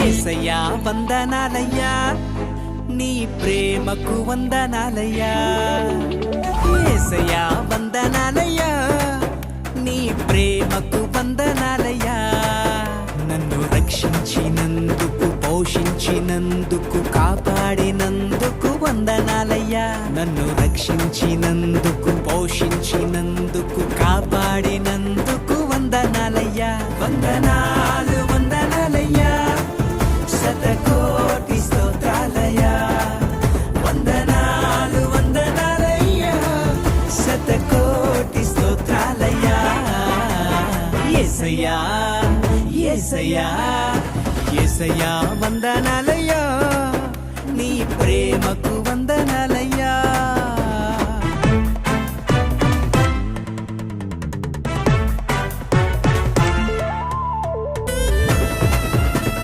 యేసయ్యా వందనాలయ్యా నీ ప్రేమకు వందనాలయ్యా యేసయ్యా వందనాలయ్యా నీ ప్రేమకు వందనాలయ్యా నన్ను రక్షించినందుకు పోషించినందుకు కాపాడినందుకు వందనాలయ్యా నన్ను రక్షించినందుకు పోషించినందుకు కాపాడినందుకు వందనాలయ్యా వందనాలు వందనాలయ్యా శతకోటి స్తోత్రాలయ్యా వందనాలు వందనాలయ్యా శతకోటి స్తోత్రాలయ్యా యేసయ్యా యేసయ్యా యేసయ్యా వందనాలయ్యా నీ ప్రేమకు వందనాలయ్యా